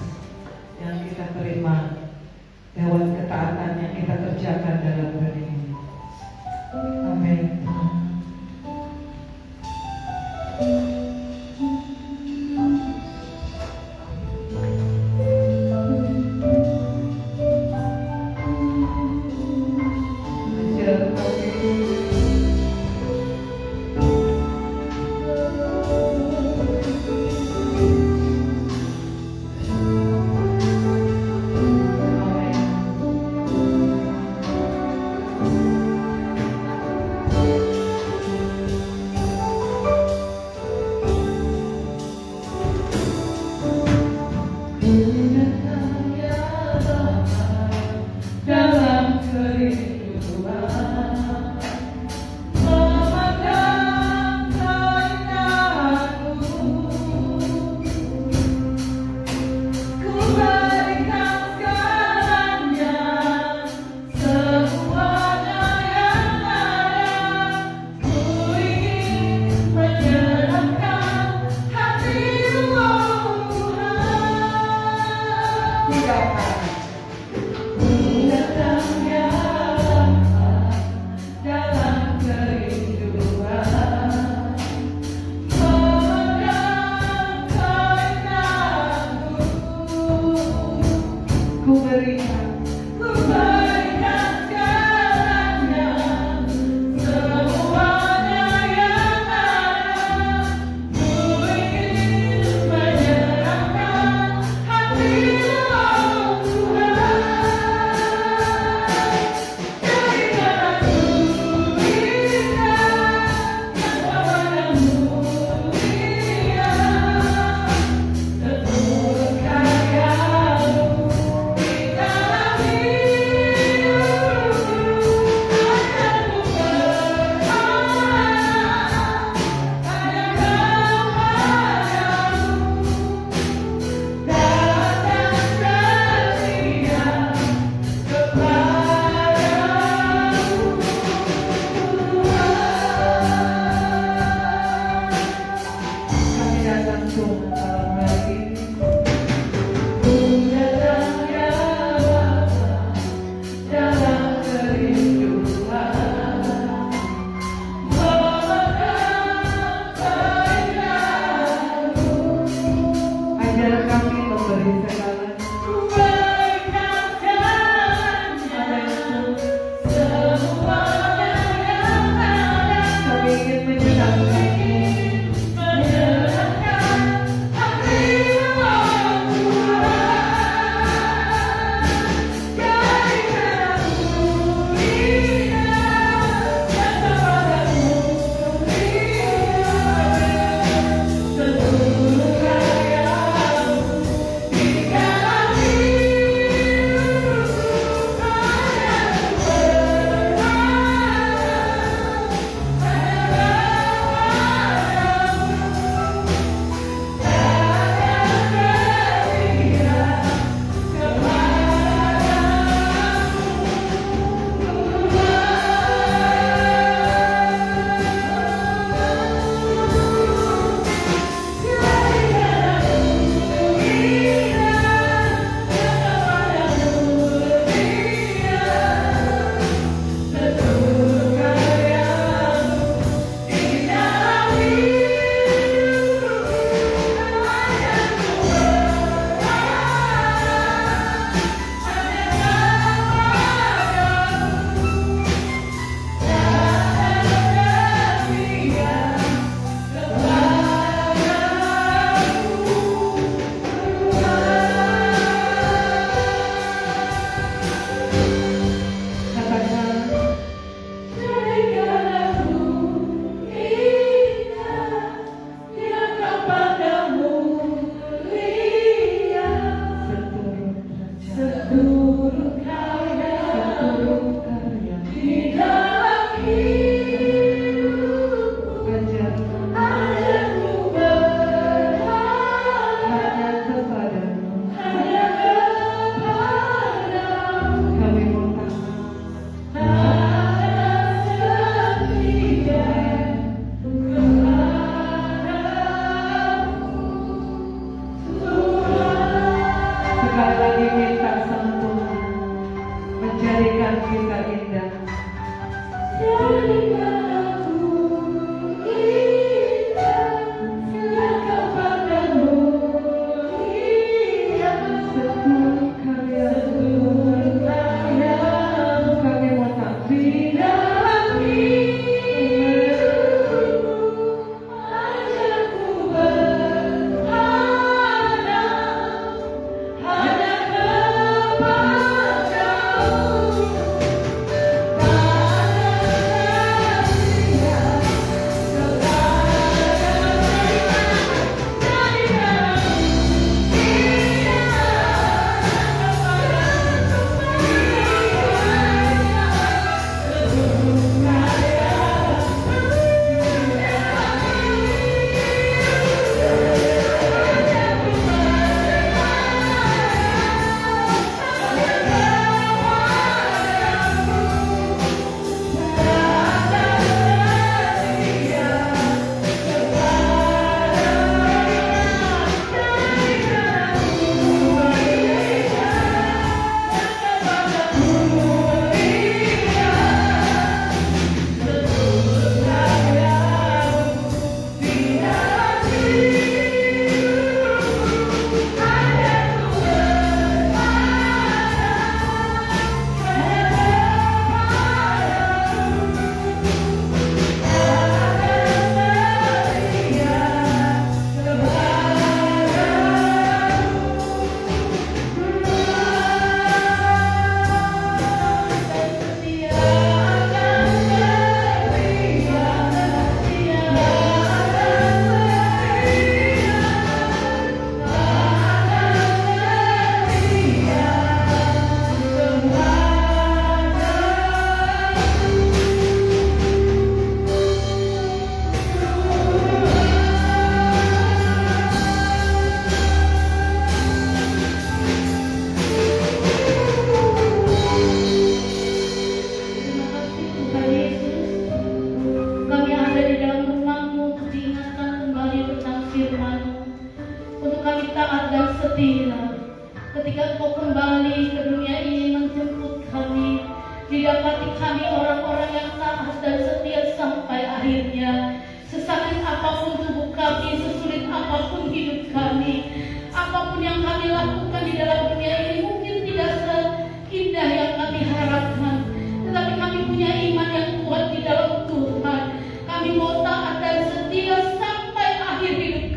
yang kita terima lewat ketaatan yang kita kerjakan dalam bulan ini. Amin.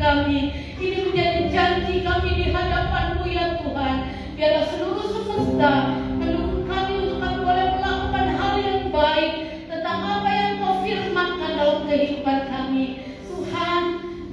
kami. Ini menjadi janji kami di hadapan-Mu ya Tuhan. Biarlah seluruh semesta mendukung kami untuk kami boleh melakukan hal yang baik tentang apa yang Kau firmankan dalam kehidupan kami. Tuhan,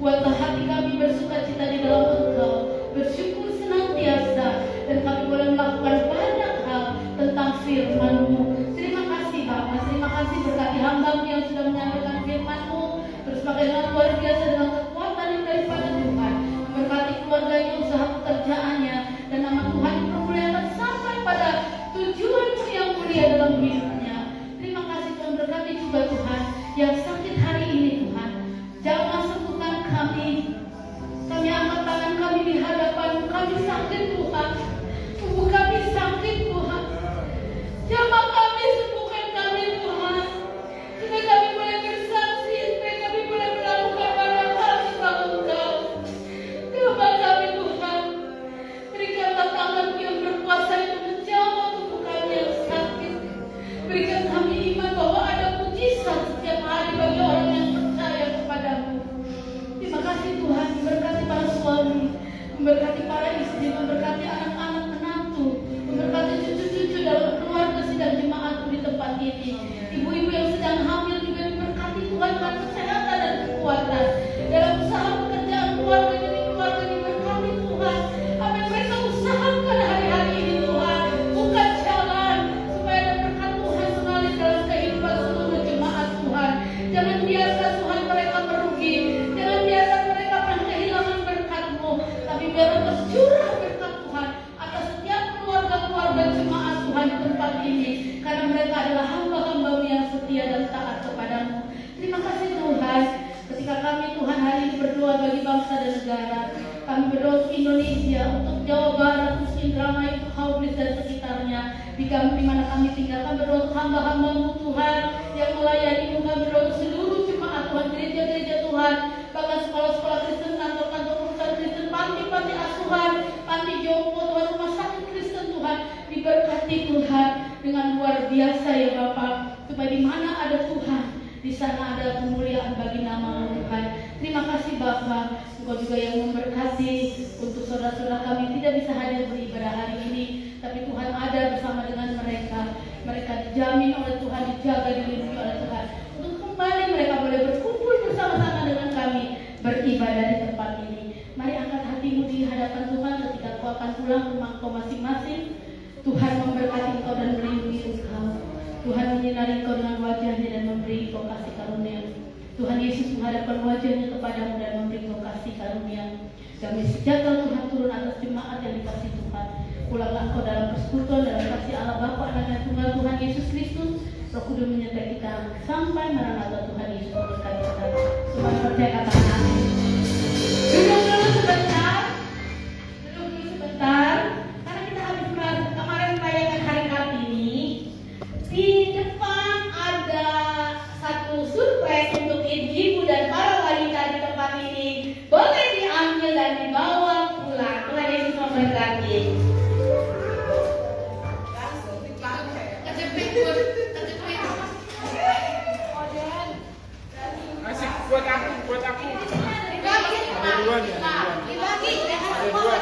buatlah hati kami bersuka cita di dalam Engkau, bersyukur senantiasa, dan kami boleh melakukan banyak hal tentang firman-Mu. Terima kasih Bapa, terima kasih berkati hamba-Mu yang sudah menyampaikan firman-Mu. Terus pakailah luar biasa dengan kekuatan yang daripada Tuhan. Berkati keluarganya, usaha pekerjaannya, dan nama Tuhan dipermuliakan sampai pada tujuan-Mu yang mulia dalam hidupnya. Terima kasih Tuhan, berkati juga Tuhan yang sakit hari ini Tuhan. Jangan sembuhkan kami. Kami angkat tangan kami di hadapan-Mu. Kami sakit Tuhan. Tubuh kami sakit Tuhan. Jamah kami, sembuhkan kami Tuhan. Supaya kami boleh bersaksi, supaya kami boleh melakukan banyak hal tentang Engkau. Jamah kami Tuhan. Berikanlah tangan-Mu yang berkuasa untuk menjamah tubuh kami yang sakit. Berikan kami iman bahwa ada mujizat setiap hari bagi orang yang percaya kepada-Mu. Terima kasih Tuhan, memberkati para suami, memberkati para istri, memberkati anak-anak menantu, memberkati cucu-cucu dalam keluarga sidang jemaat di tempat ini. Ibu-ibu yang sedang hamil juga diberkati Tuhan dengan kesehatan dan kekuatan. Dalam usaha pekerjaan keluarga demi keluarga diberkati Tuhan. Apa yang mereka usahakan hari-hari ini Tuhan, bukan jalan supaya ada berkat Tuhan mengalir dalam kehidupan seluruh jemaat Tuhan. Jangan biarkan Tuhan mereka merugi, jangan biarkan mereka pernah kehilangan berkat-Mu, tapi biarlah tercurah berkat Tuhan atas setiap keluarga-keluarga jemaat Tuhan di tempat ini, karena mereka adalah hamba-hamba-Mu yang setia dan taat kepada-Mu. Terima kasih Tuhan. Ketika kami Tuhan hari ini berdoa bagi bangsa dan negara, kami berdoa untuk Indonesia, untuk Jawa Barat, untuk Indramayu, untuk Haublis dan sekitarnya, di mana kami tinggal. Kami berdoa untuk hamba-hamba-Mu Tuhan yang melayani-Mu. Kami berdoa untuk seluruh jemaat Tuhan, gereja-gereja Tuhan, bahkan sekolah-sekolah Kristen, kantor-kantor perusahaan Kristen, panti-panti asuhan, panti jompo Tuhan, rumah sakit Kristen Tuhan, diberkati Tuhan dengan luar biasa ya Bapa, supaya di mana ada Tuhan, di sana ada kemuliaan bagi nama-Mu Tuhan. Terima kasih Bapa, Engkau juga yang memberkati untuk saudara-saudara kami tidak bisa hadir beribadah hari ini, tapi Tuhan ada bersama dengan mereka. Mereka dijamin oleh Tuhan, dijaga, dilindungi oleh Tuhan. Untuk kembali mereka boleh berkumpul bersama-sama dengan kami beribadah di tempat ini. Mari angkat hatimu di hadapan Tuhan ketika kau akan pulang ke rumah kau masing-masing. Tuhan memberkati engkau dan melindungi engkau. Tuhan menyinari engkau dengan wajahnya dan memberi engkau kasih karunia. Tuhan Yesus menghadapkan wajahnya kepadamu dan memberi engkau kasih karunia. Damai sejahtera Tuhan turun atas jemaat yang dikasih Tuhan. Pulanglah engkau dalam persekutuan, dalam kasih Allah Bapa, Anak dan Tunggal Tuhan Yesus Kristus. Roh Kudus menyertai kita sampai Maranatha. Tuhan Yesus memberkati kita. Semua percaya katakan amin. Duduk dulu sebentar. Duduk dulu sebentar. Karena kita habis kemarin merayakan hari Kartini. Di depan ada satu surprise untuk ibu dan para wanita di tempat ini. Boleh diambil dan dibawa pulang. Tuhan Yesus memberkati. Asik buat aku. Ada dua nih. Ada dua.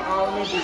Kalau ini